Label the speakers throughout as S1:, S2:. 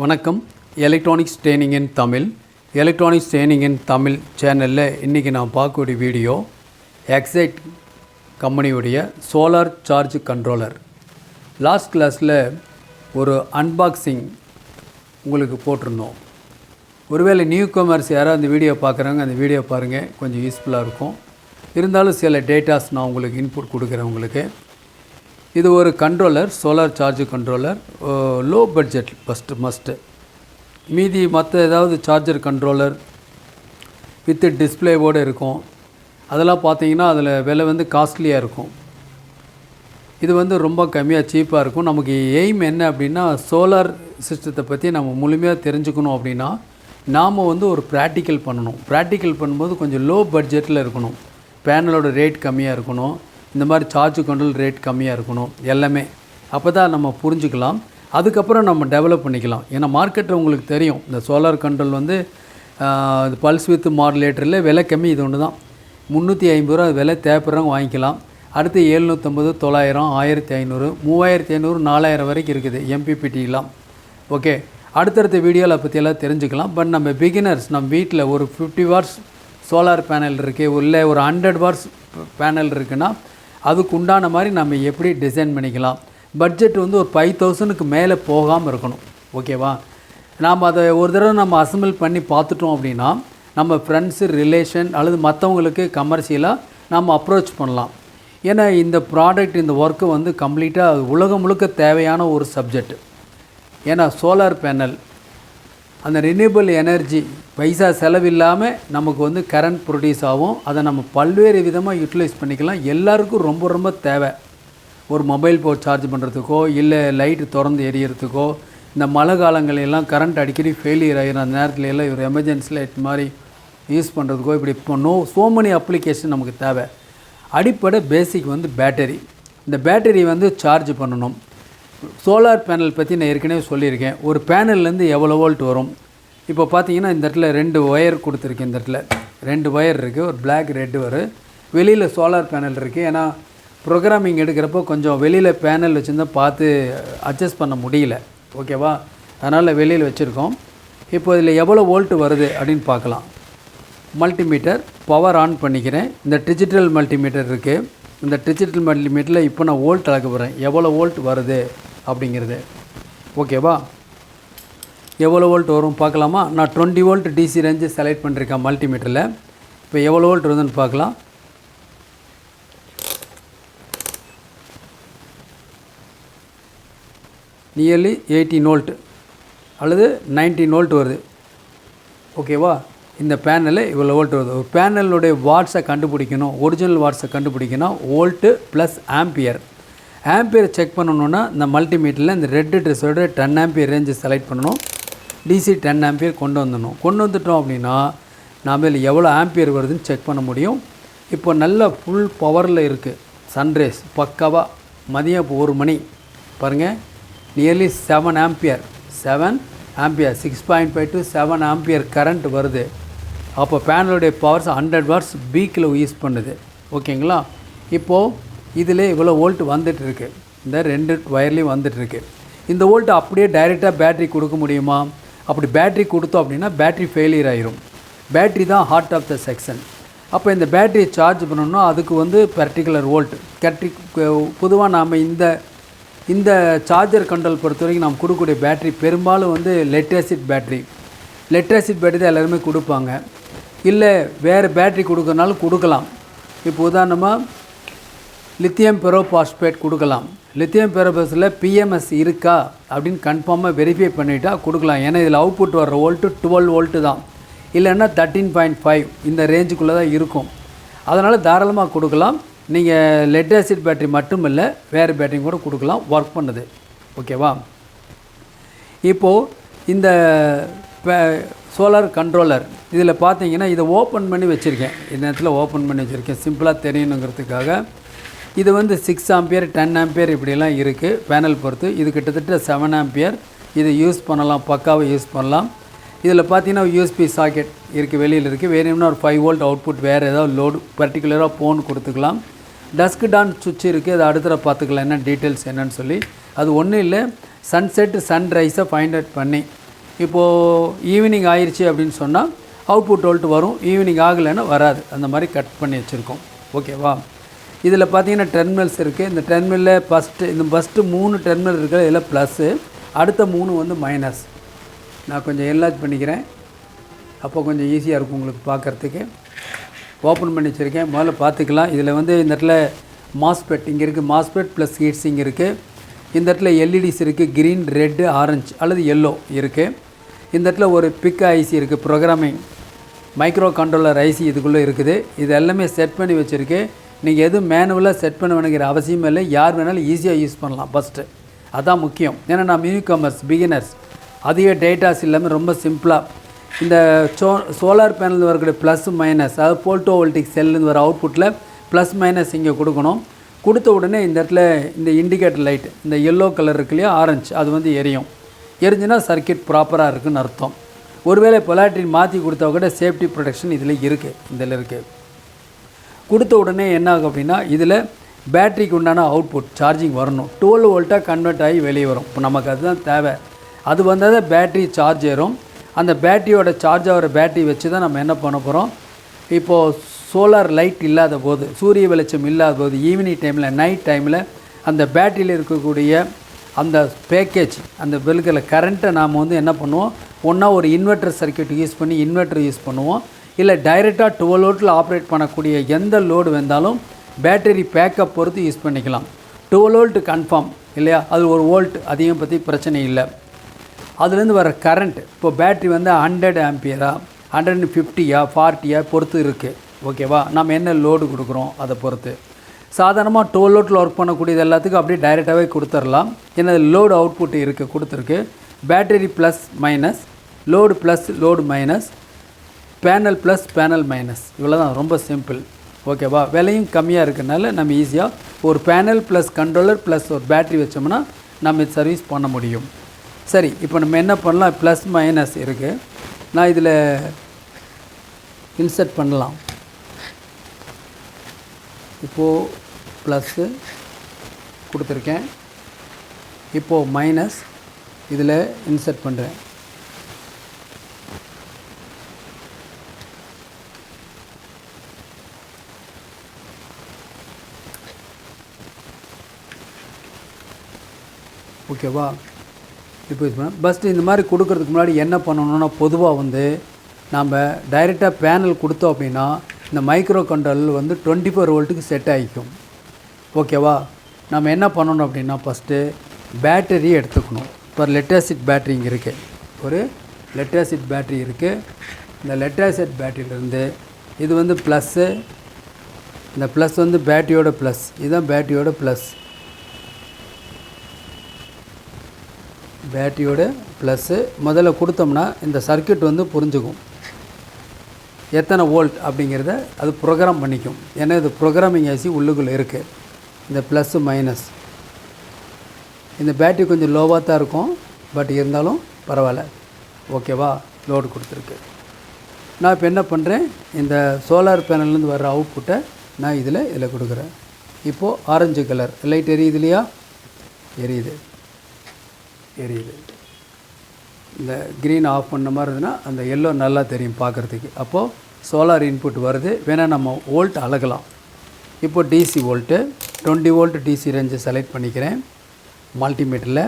S1: வணக்கம். Electronics training இன் தமிழ் சேனலில் இன்றைக்கி நான் பார்க்கக்கூடிய வீடியோ எக்ஸைட் கம்பெனியுடைய சோலார் சார்ஜ் கண்ட்ரோலர். லாஸ்ட் கிளாஸில் ஒரு அன்பாக்சிங் உங்களுக்கு போட்டிருந்தோம். ஒருவேளை நியூ கமர்ஸ் யாராவது அந்த வீடியோ பார்க்குறாங்க, அந்த வீடியோ பாருங்கள், கொஞ்சம் யூஸ்ஃபுல்லாக இருக்கும். இருந்தாலும் சில டேட்டாஸ் நான் உங்களுக்கு இன்புட் கொடுக்குறேன். உங்களுக்கு இது ஒரு controller, solar charge controller, low budget must. மீதி மற்ற ஏதாவது சார்ஜர் கண்ட்ரோலர் வித் டிஸ்பிளேவோடு இருக்கும், அதெல்லாம் பார்த்தீங்கன்னா அதில் விலை வந்து காஸ்ட்லியாக இருக்கும். இது ரொம்ப கம்மியாக சீப்பாக இருக்கும். நமக்கு எய்ம் என்ன அப்படின்னா, சோலார் சிஸ்டத்தை பற்றி நம்ம முழுமையாக தெரிஞ்சுக்கணும் அப்படின்னா நாம் ஒரு ப்ராக்டிக்கல் பண்ணணும். ப்ராக்டிக்கல் பண்ணும்போது கொஞ்சம் லோ பட்ஜெட்டில் இருக்கணும். பேனலோட ரேட் கம்மியாக இருக்கணும், இந்த மாதிரி சார்ஜ் கண்ட்ரோல் ரேட் கம்மியாக இருக்கணும். எல்லாமே அப்போ தான் நம்ம புரிஞ்சுக்கலாம். அதுக்கப்புறம் நம்ம டெவலப் பண்ணிக்கலாம். ஏன்னா மார்க்கெட்டில் உங்களுக்கு தெரியும், இந்த சோலார் கண்ட்ரோல் பல்ஸ் வித் மாடுலேட்டரில் விலை கம்மி. இது ஒன்று தான், 350 ரூபா விலை தேவைப்படுறவங்க வாங்கிக்கலாம். அடுத்து 750, 900, 1500, 3500, 4000 வரைக்கும் இருக்குது எம்பிபிடிலாம். ஓகே, அடுத்தடுத்த வீடியோவில் பற்றியெல்லாம் தெரிஞ்சுக்கலாம். பட் நம்ம பிகினர்ஸ், நம்ம வீட்டில் ஒரு 50 வாட்ஸ் சோலார் பேனல் இருக்குது, இல்லை ஒரு 100 வாட்ஸ் பேனல் இருக்குன்னா அதுக்கு உண்டான மாதிரி நம்ம எப்படி டிசைன் பண்ணிக்கலாம். பட்ஜெட் ஒரு 5000க்கு மேலே போகாமல் இருக்கணும். ஓகேவா? நாம் அதை ஒரு தடவை நம்ம அசம்பிள் பண்ணி பார்த்துட்டோம் அப்படின்னா நம்ம ஃப்ரெண்ட்ஸு, ரிலேஷன் அல்லது மற்றவங்களுக்கு கமர்ஷியலாக நம்ம அப்ரோச் பண்ணலாம். ஏன்னா இந்த ப்ராடக்ட், இந்த ஒர்க்கு கம்ப்ளீட்டாக உலகம் முழுக்க தேவையான ஒரு சப்ஜெக்ட். ஏன்னா சோலார் பேனல் அந்த ரினியூவபிள் எனர்ஜி பைசா செலவில்லாமல் நமக்கு கரண்ட் ப்ரொடியூஸ் ஆகும். அதை நம்ம பல்வேறு விதமாக யூட்டிலைஸ் பண்ணிக்கலாம். எல்லாருக்கும் ரொம்ப ரொம்ப தேவை. ஒரு மொபைல் ஃபோன் சார்ஜ் பண்ணுறதுக்கோ, இல்லை லைட்டு திறந்து எரியறதுக்கோ, இந்த மழை காலங்களெல்லாம் கரண்ட் அடிக்கடி ஃபெயிலியர் ஆகிடும், அந்த நேரத்துல எல்லாம் ஒரு எமர்ஜென்சி லைட் மாதிரி யூஸ் பண்ணுறதுக்கோ, இப்படி ஸோ மெனி அப்ளிகேஷன் நமக்கு தேவை. அடிப்படை பேசிக் பேட்டரி. இந்த பேட்டரி சார்ஜ் பண்ணணும். சோலார் பேனல் பற்றி நான் ஏற்கனவே சொல்லியிருக்கேன். ஒரு பேனல்லேருந்து எவ்வளோ வோல்ட் வரும். இப்போ பார்த்தீங்கன்னா இந்த இடத்துல 2 ஒயர் கொடுத்துருக்கேன். இந்த இடத்துல 2 ஒயர் இருக்குது, ஒரு பிளாக் ரெட்டு வரும். வெளியில் சோலார் பேனல் இருக்குது. ஏன்னா ப்ரோக்ராமிங் எடுக்கிறப்போ கொஞ்சம் வெளியில் பேனல் வச்சுருந்தா பார்த்து அட்ஜஸ்ட் பண்ண முடியல. ஓகேவா? அதனால் வெளியில் வச்சுருக்கோம். இப்போ இதில் எவ்வளோ வோல்ட் வருது அப்படின்னு பார்க்கலாம். மல்டிமீட்டர் பவர் ஆன் பண்ணிக்கிறேன். இந்த டிஜிட்டல் மல்டிமீட்டர் இருக்குது. இந்த டிஜிட்டல் மல்டிமீட்டரில் இப்போ நான் வோல்ட் அளக்க போகிறேன், எவ்வளோ வோல்ட் வருது அப்படிங்கிறது. ஓகேவா? எவ்வளோ வோல்ட் வரும் பார்க்கலாமா? நான் 20 வோல்ட் டிசி ரேஞ்சு செலக்ட் பண்ணியிருக்கேன் மல்டிமீட்டரில். இப்போ எவ்வளோ வோல்ட் வருதுன்னு பார்க்கலாம். நியர்லி 18 வோல்ட் அல்லது 19 வோல்ட் வருது. ஓகேவா? இந்த பேனலில் இவ்வளோ வோல்ட் வருது. ஒரு பேனலுடைய வாட்ஸை கண்டுபிடிக்கணும், ஒரிஜினல் வாட்ஸை கண்டுபிடிக்கணும். Volt plus ampere. Ampere check பண்ணணுன்னா இந்த மல்டிமீட்டரில் இந்த ரெட்டு ட்ரெஸ்ஸோட 10 ஆம்பியர் ரேஞ்சு செலக்ட் பண்ணணும். டிசி 10 ஆம்பியர் கொண்டு வந்துட்டோம் அப்படின்னா நாம் இதில் எவ்வளோ ஆம்பியர் வருதுன்னு செக் பண்ண முடியும். இப்போ நல்ல ஃபுல் பவரில் இருக்குது. சன்ரைஸ் பக்காவாக மதியம் 1 மணி பாருங்கள், nearly 7 ampere 6.5 to 7 ampere current வருது. அப்போ பேனலுடைய பவர்ஸ் 100 வாட்ஸ் பீக்கில் யூஸ் பண்ணுது. ஓகேங்களா? இப்போது இதில் இவ்வளோ வோல்ட் வந்துட்டுருக்கு. இந்த 2 ஒயர்லேயும் வந்துட்டுருக்கு. இந்த வோல்ட் அப்படியே டைரெக்டாக பேட்ரி கொடுக்க முடியுமா? அப்படி பேட்ரி கொடுத்தோம் அப்படின்னா பேட்ரி ஃபெயிலியர் ஆகிரும். பேட்ரி தான் ஹார்ட் ஆஃப் த செக்ஷன். அப்போ இந்த பேட்டரியை சார்ஜ் பண்ணணும்னா அதுக்கு பர்டிகுலர் வோல்ட் பொதுவாக நாம் இந்த சார்ஜர் கண்ட்ரோல் பொறுத்த வரைக்கும் நாம் கொடுக்கக்கூடிய பேட்ரி பெரும்பாலும் லெட் ஆசிட் பேட்ரி தான் எல்லாருமே கொடுப்பாங்க. இல்லை வேறு பேட்ரி கொடுக்கறனாலும் கொடுக்கலாம். இப்போ உதாரணமாக லித்தியம் பெரோபாஸ்பேட் கொடுக்கலாம். லித்தியம் பெரோபாஸில் பிஎம்எஸ் இருக்கா அப்படின்னு கன்ஃபார்மாக வெரிஃபை பண்ணிவிட்டா கொடுக்கலாம். ஏன்னா இதில் அவுட்புட் வர்ற வோல்ட்டு 12 வோல்ட்டு தான், இல்லைன்னா 13.5 இந்த ரேஞ்சுக்குள்ளே தான் இருக்கும். அதனால் தாராளமாக கொடுக்கலாம். நீங்கள் லெட் ஆசிட் பேட்டரி மட்டும் இல்லை, வேறு பேட்டரி கூட கொடுக்கலாம், ஒர்க் பண்ணுது. ஓகேவா? இப்போது இந்த சோலார் கண்ட்ரோலர் இதில் பார்த்தீங்கன்னா இதை ஓப்பன் பண்ணி வச்சுருக்கேன். இந்த நேரத்தில் ஓப்பன் பண்ணி வச்சுருக்கேன், சிம்பிளாக தெரியணுங்கிறதுக்காக. இது 6 ஆம்பியர் 10 ஆம்பியர் இப்படிலாம் இருக்குது பேனல் பொறுத்து. இது கிட்டத்தட்ட 7 ஆம்பியர். இது யூஸ் பண்ணலாம், பக்காவாக யூஸ் பண்ணலாம். இதில் பார்த்தீங்கன்னா யூஎஸ்பி சாக்கெட் இருக்குது, வெளியில் இருக்குது. வேணும்னா ஒரு 5 வோல்ட் அவுட்புட் வேறு ஏதாவது லோடு பர்டிகுலராக ஃபோன் கொடுத்துக்கலாம். டஸ்க் டான் சுவிட்ச் இருக்குது, அது அடுத்த பார்த்துக்கலாம் என்ன டீட்டெயில்ஸ் என்னன்னு சொல்லி. அது ஒன்றும் இல்லை, சன்செட் சன்ரைஸை ஃபைண்ட் அவுட் பண்ணி இப்போது ஈவினிங் ஆயிடுச்சு அப்படின்னு சொன்னால் அவுட்புட் வோல்ட் வரும், ஈவினிங் ஆகலைன்னா வராது. அந்த மாதிரி கட் பண்ணி வச்சுருக்கோம். ஓகேவா? இதில் பார்த்தீங்கன்னா டெர்மினல்ஸ் இருக்குது. இந்த டெர்மினலில் ஃபஸ்ட்டு 3 டெர்மினல் இருக்கிற இதில் ப்ளஸ்ஸு, அடுத்த 3 வந்து மைனஸ். நான் கொஞ்சம் என்லார்ஜ் பண்ணிக்கிறேன், அப்போ கொஞ்சம் ஈஸியாக இருக்கும் உங்களுக்கு பார்க்குறதுக்கு. ஓப்பன் பண்ணி வச்சுருக்கேன், முதல்ல பார்த்துக்கலாம். இதில் வந்து இந்த இடத்துல மாஸ்பெட் இங்கே இருக்குது, மாஸ்பெட் ப்ளஸ் ஹீட்ஸிங் இருக்குது. இந்த இடத்துல எல்இடிஸ் இருக்குது, க்ரீன், ரெட்டு, ஆரஞ்சு அல்லது எல்லோ இருக்குது. இந்த இடத்துல ஒரு பிக் ஐசி இருக்குது, ப்ரோக்ராமிங் மைக்ரோ கண்ட்ரோலர் ஐசி இதுக்குள்ளே இருக்குது. இது எல்லாமே செட் பண்ணி வச்சுருக்கு. நீங்கள் எதுவும் மேனுவலாக செட் பண்ண வேணுங்கிற அவசியமே இல்லை, யார் வேணாலும் ஈஸியாக யூஸ் பண்ணலாம். ஃபஸ்ட்டு அதான் முக்கியம். ஏன்னா நம்ம நியூ கமர்ஸ், பிகினர்ஸ், அதிக டேட்டாஸ் இல்லாமல் ரொம்ப சிம்பிளாக இந்த சோலார் பேனல் வரக்கூடிய ப்ளஸ் மைனஸ், அதாவது போல்டோவோல்டிக் செல்லுன்னு வர அவுட்புட்டில் ப்ளஸ் மைனஸ் இங்கே கொடுக்கணும். கொடுத்த உடனே இந்த இடத்துல இந்த இண்டிகேட்டர் லைட், இந்த எல்லோ கலர் இருக்கு இல்லையா, ஆரஞ்சு, அது வந்து எரியும். எரிஞ்சுன்னா சர்க்கியூட் ப்ராப்பராக இருக்குதுன்னு அர்த்தம். ஒருவேளை பொலாரிட்டி மாற்றி கொடுத்தா கூட சேஃப்டி ப்ரொடெக்ஷன் இதில் இருக்குது. இதில் இருக்குது. கொடுத்த உடனே என்ன ஆகும் அப்படின்னா, இதில் பேட்டரிக்கு உண்டான அவுட்புட் சார்ஜிங் வரணும். 12 வோல்ட்டாக கன்வெர்ட் ஆகி வெளியே வரும். இப்போ நமக்கு அதுதான் தேவை. அது வந்தால் தான் பேட்டரி சார்ஜ் ஏறும். அந்த பேட்டரியோட சார்ஜ் ஆகிற பேட்டரி வச்சு தான் நம்ம என்ன பண்ண போகிறோம். இப்போது சோலார் லைட் இல்லாத போது, சூரிய வெளிச்சம் இல்லாத போது, ஈவினிங் டைமில், நைட் டைமில் அந்த பேட்டரியில் இருக்கக்கூடிய அந்த பேக்கேஜ், அந்த வெளுக்கிற கரண்ட்டை நாம் வந்து என்ன பண்ணுவோம், ஒன்றா ஒரு இன்வெர்ட்டர் சர்க்கியூட் யூஸ் பண்ணி இன்வெர்ட்டர் யூஸ் பண்ணுவோம். இல்லை டைரெக்டாக 12 வோல்ட்டில் ஆப்ரேட் பண்ணக்கூடிய எந்த லோடு வந்தாலும் பேட்டரி பேக்கப் பொறுத்து யூஸ் பண்ணிக்கலாம். 12 வோல்ட் கன்ஃபார்ம் இல்லையா, அது ஒரு வோல்ட் அதிகம் பற்றி பிரச்சனை இல்லை. அதுலேருந்து வர கரண்ட் இப்போ பேட்ரி வந்து 100 ஆம்பியரா, 150யா, 40யா பொறுத்து இருக்குது. ஓகேவா? நம்ம என்ன லோடு கொடுக்குறோம் அதை பொறுத்து. சாதாரணமாக 12 வோல்ட்டில் ஒர்க் பண்ணக்கூடியது எல்லாத்துக்கும் அப்படியே டைரெக்டாகவே கொடுத்துடலாம். ஏன்னா லோடு அவுட்புட் இருக்குது, கொடுத்துருக்கு. Battery plus minus, load plus load minus, panel plus panel minus, இவ்வளோ தான். ரொம்ப சிம்பிள். ஓகேவா? விலையும் கம்மியாக இருக்கிறதுனால நம்ம ஈஸியாக ஒரு பேனல் ப்ளஸ் கண்ட்ரோலர் ப்ளஸ் ஒரு பேட்ரி வச்சோம்னா நம்ம இது சர்வீஸ் பண்ண முடியும். சரி, இப்போ நம்ம என்ன பண்ணலாம், ப்ளஸ் மைனஸ் இருக்குது. நான் இதில் இன்சர்ட் பண்ணலாம். இப்போது ப்ளஸ்ஸு கொடுத்துருக்கேன், இப்போது மைனஸ் இதில் இன்சர்ட் பண்ணுறேன். ஓகேவா? இப்போ ஃபஸ்ட்டு இந்த மாதிரி கொடுக்கறதுக்கு முன்னாடி என்ன பண்ணணுன்னா, பொதுவாக வந்து நம்ம டைரெக்டாக பேனல் கொடுத்தோம் அப்படின்னா இந்த மைக்ரோ கண்ட்ரோலர் வந்து 24 வோல்ட்டுக்கு செட் ஆகிக்கும். ஓகேவா? நம்ம என்ன பண்ணணும் அப்படின்னா, ஃபஸ்ட்டு பேட்டரி எடுத்துக்கணும். இப்போ லெட்-ஆசிட் பேட்டரி இங்கே இருக்குது, ஒரு லெட்-ஆசிட் பேட்டரி இருக்குது. இந்த லெட்-ஆசிட் பேட்டரியிலேருந்து இது வந்து ப்ளஸ்ஸு, இந்த ப்ளஸ் வந்து பேட்டரியோட ப்ளஸ், இதுதான் பேட்டரியோட ப்ளஸ், பேட்டரியோட ப்ளஸ்ஸு. முதல்ல கொடுத்தோம்னா இந்த சர்க்கியூட் வந்து புரிஞ்சுக்கும் எத்தனை வோல்ட் அப்படிங்கிறத அது ப்ரோக்ராம் பண்ணிக்கும். ஏன்னா இது ப்ரோக்ராமிங் ஐசி உள்ளுக்குள்ளே இருக்குது. இந்த ப்ளஸ்ஸு மைனஸ், இந்த பேட்டரி கொஞ்சம் லோவாக தான் இருக்கும், பட் இருந்தாலும் பரவாயில்ல. ஓகேவா? லோடு கொடுத்துருக்கு. நான் இப்போ என்ன பண்ணுறேன், இந்த சோலார் பேனல்லேருந்து வர்ற அவுட்புட்டை நான் இதில் கொடுக்குறேன். இப்போது ஆரஞ்சு கலர் லைட் எரியுது இல்லையா, எரியுது. இந்த க்ரீன் ஆஃப் பண்ண மாதிரி இருந்ததுன்னா அந்த எல்லோ நல்லா தெரியும் பார்க்குறதுக்கு. அப்போது சோலார் இன்புட் வருது. வேணால் நம்ம வோல்ட் அளக்கலாம். இப்போ டிசி வோல்ட்டு 20 வோல்ட் டிசி ரேஞ்சை செலக்ட் பண்ணிக்கிறேன் மல்டிமீட்டரில்.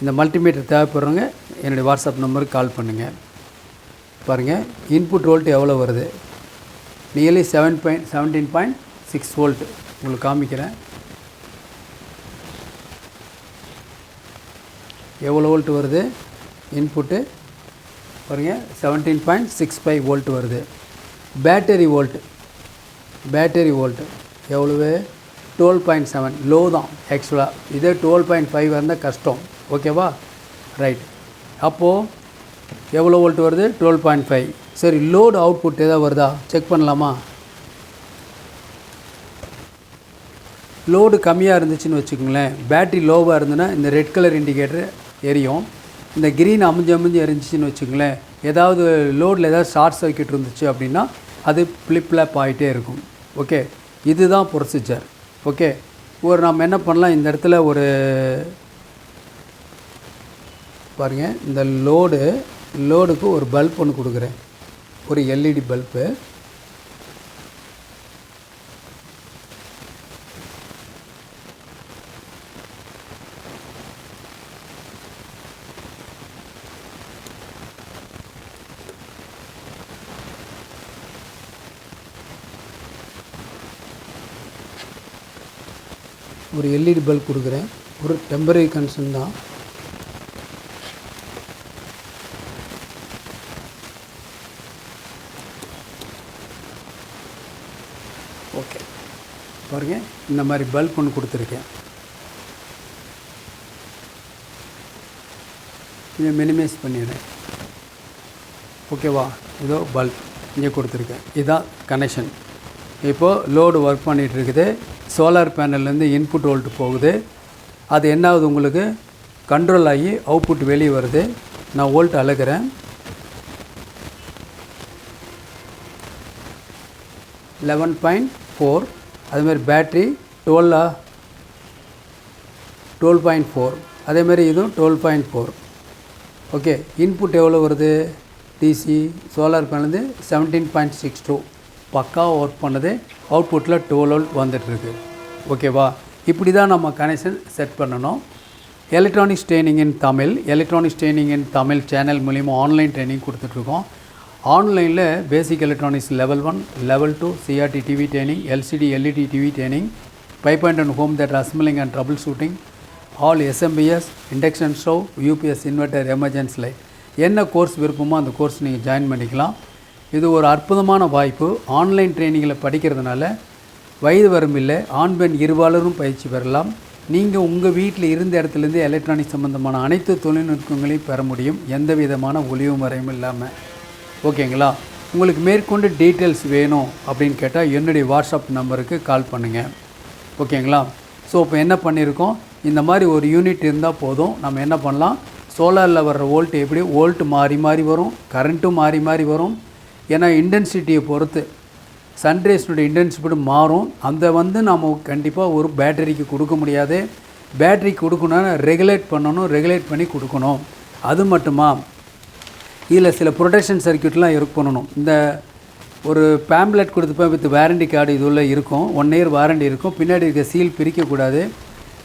S1: இந்த மல்டிமீட்டர் தேவைப்படுறவங்க என்னுடைய வாட்ஸ்அப் நம்பருக்கு கால் பண்ணுங்கள். பாருங்கள் இன்புட் வோல்ட் எவ்வளோ வருது, நியர்லி 17.6 வோல்ட் உங்களுக்கு காமிக்கிறேன். எவ்வளோ வோல்ட் வருது இன்புட்டு பாருங்கள், 17.65 வோல்ட் வருது. பேட்டரி வோல்ட்டு எவ்வளவு, 12.7, லோ தான் ஆக்சுவலாக. இதே 12.5 இருந்தால் கஷ்டம். ஓகேவா? ரைட். அப்போது எவ்வளோ வோல்ட் வருது, 12.5. சரி, லோடு அவுட்புட் எதாவது வருதா செக் பண்ணலாமா? லோடு கம்மியாக இருந்துச்சுன்னு வச்சுக்கோங்களேன், பேட்ரி லோவாக இருந்ததுன்னா இந்த ரெட் கலர் இண்டிகேட்டர் எரியும். இந்த க்ரீன் அமைஞ்சு எரிஞ்சிச்சின்னு வச்சுக்கோங்களேன், ஏதாவது லோடில் ஏதாவது ஷார்ட் சர்க்கியூட் இருந்துச்சு அப்படின்னா அது ஃப்ளிப்லாப் ஆகிட்டே இருக்கும். ஓகே, இதுதான் ப்ரொசீஜர். ஓகே, நம்ம என்ன பண்ணலாம், இந்த இடத்துல பாருங்கள், இந்த லோடுக்கு ஒரு பல்ப் ஒன்று கொடுக்குறேன், ஒரு எல்இடி பல்பு. ஒரு எல்இடி பல்ப் கொடுக்குறேன், ஒரு டெம்பரரி கனெக்ஷன் தான். ஓகே, பாருங்கள், இந்த மாதிரி பல்ப் ஒன்று கொடுத்துருக்கேன். இதை மினிமைஸ் பண்ணிடுறேன். ஓகேவா? இதோ பல்ப் இங்கே கொடுத்துருக்கேன். இதுதான் கனெக்ஷன். இப்போது லோடு ஒர்க் பண்ணிகிட்டு இருக்குது. சோலார் பேனல்லேருந்து இன்புட் வோல்ட் போகுது. அது என்ன ஆகுது, உங்களுக்கு கண்ட்ரோல் ஆகி அவுட்புட் வெளியே வருது. நான் வோல்ட் அளக்கிறேன். 11.4. அதுமாதிரி பேட்ரி 12.4. அதேமாதிரி இதுவும் 12.4. ஓகே, இன்புட் எவ்வளோ வருது? DC solar panel 17.62. பக்காவாக ஒர்க் பண்ணுது. அவுட்புட்டில் 12 வோல்ட் வந்துட்டுருக்கு. ஓகேவா? இப்படி தான் நம்ம கனெக்ஷன் செட் பண்ணணும். Electronics training in Tamil channel மூலிமா ஆன்லைன் ட்ரைனிங் கொடுத்துட்ருக்கோம். ஆன்லைனில் basic electronics level 1, level 2, CRT TV training, LCD LED TV training, 5.1 home theatre assembling and troubleshooting, all SMPS, induction stove, UPS inverter, emergency light. என்ன course விருப்பமோ அந்த course நீங்கள் join பண்ணிக்கலாம். இது ஒரு அற்புதமான வாய்ப்பு. ஆன்லைன் ட்ரைனிங்கில் படிக்கிறதுனால வயது வரம்பில்லை, ஆண் பெண் இருபாலரும் பயிற்சி பெறலாம். நீங்கள் உங்கள் வீட்டில் இருந்த இடத்துலேருந்து எலக்ட்ரானிக் சம்மந்தமான அனைத்து தொழில்நுட்பங்களையும் பெற முடியும், எந்த விதமான ஒளிவு மறையும் இல்லாமல். ஓகேங்களா? உங்களுக்கு மேற்கொண்டு டீட்டெயில்ஸ் வேணும் அப்படின்னு கேட்டால் என்னுடைய வாட்ஸ்அப் நம்பருக்கு கால் பண்ணுங்கள். ஓகேங்களா? ஸோ இப்போ என்ன பண்ணியிருக்கோம், இந்த மாதிரி ஒரு யூனிட் இருந்தால் போதும். நம்ம என்ன பண்ணலாம், சோலாரில் வர்ற வோல்ட் எப்படி வோல்ட் மாறி மாறி வரும், கரண்ட்டும் மாறி மாறி வரும். ஏன்னா இன்டென்சிட்டியை பொறுத்து சன்ரைஸ்னுடைய இன்டென்சிட்டி மாறும். அந்த நம்ம கண்டிப்பாக ஒரு பேட்டரிக்கு கொடுக்க முடியாது. பேட்டரிக்கு கொடுக்கணுன்னா ரெகுலேட் பண்ணி கொடுக்கணும். அது மட்டுமா, இதில் சில ப்ரொடெக்ஷன் சர்க்யூட்லாம் பண்ணணும். இந்த ஒரு பேம்ப்லெட் கொடுத்துப்பேன் வித் வாரண்டி கார்டு இதுள்ள இருக்கும். 1 இயர் வாரண்டி இருக்கும். பின்னாடி இருக்க சீல் பிரிக்கக்கூடாது.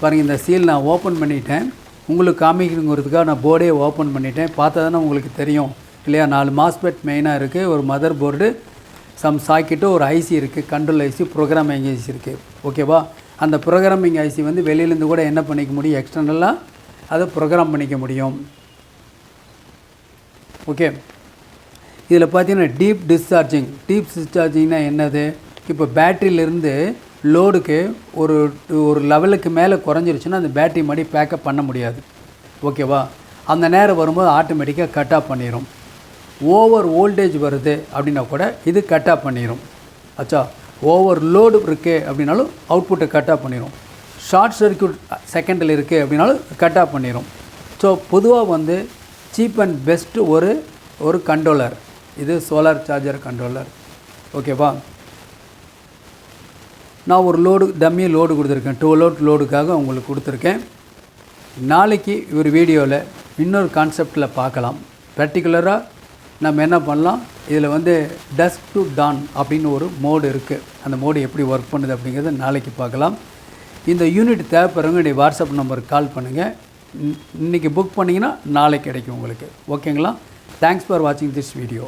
S1: பாருங்கள், இந்த சீல் நான் ஓப்பன் பண்ணிட்டேன். உங்களுக்கு காமிக்கணுங்கிறதுக்காக நான் போர்டே ஓப்பன் பண்ணிட்டேன். பார்த்தா தானே உங்களுக்கு தெரியும் இல்லையா? 4 மாஸ்பெட் மெயினாக இருக்குது, ஒரு மதர் போர்டு, சம் சாக்கெட்டு, ஒரு ஐசி இருக்குது, கண்ட்ரோல் ஐசி, ப்ரோக்ராமிங் ஐசி இருக்குது. ஓகேவா? அந்த ப்ரோக்ராமிங் ஐசி வெளியிலேருந்து கூட என்ன பண்ணிக்க முடியும், எக்ஸ்டர்னலாக அதை ப்ரோக்ராம் பண்ணிக்க முடியும். ஓகே, இதில் பார்த்தீங்கன்னா டீப் டிஸ்சார்ஜிங்னா என்னது, இப்போ பேட்டரியிலேருந்து லோடுக்கு ஒரு லெவலுக்கு மேலே குறைஞ்சிருச்சுன்னா அந்த பேட்டரி மாதிரி பேக்கப் பண்ண முடியாது. ஓகேவா? அந்த நேரம் வரும்போது ஆட்டோமேட்டிக்காக கட் ஆஃப் பண்ணிடும். ஓவர் வோல்டேஜ் வருது அப்படின்னா கூட இது கட் ஆஃப் பண்ணிடும். ஆச்சா, ஓவர் லோடு இருக்குது அப்படின்னாலும் அவுட்புட்டை கட் ஆஃப் பண்ணிடும். ஷார்ட் சர்க்யூட் செகண்டில் இருக்குது அப்படின்னாலும் கட் ஆஃப் பண்ணிடும். ஸோ பொதுவாக சீப் அண்ட் பெஸ்ட்டு ஒரு கண்ட்ரோலர் இது, சோலார் சார்ஜர் கண்ட்ரோலர். ஓகேவா? நான் ஒரு டம்மி லோடு கொடுத்துருக்கேன், 2 வோல்ட் லோடுக்காக உங்களுக்கு கொடுத்துருக்கேன். நாளைக்கு ஒரு வீடியோவில் இன்னொரு கான்செப்டில் பார்க்கலாம். பர்டிகுலராக நம்ம என்ன பண்ணலாம், இதில் டஸ்க் டு டான் அப்படின்னு ஒரு மோடு இருக்குது. அந்த மோடு எப்படி ஒர்க் பண்ணுது அப்படிங்கிறத நாளைக்கு பார்க்கலாம். இந்த யூனிட் தேவைப்படுறவங்க என்னுடைய வாட்ஸ்அப் நம்பருக்கு கால் பண்ணுங்கள். இன்றைக்கி புக் பண்ணிங்கன்னா நாளைக்கு கிடைக்கும் உங்களுக்கு. ஓகேங்களா? தேங்க்ஸ் ஃபார் வாட்சிங் திஸ் வீடியோ.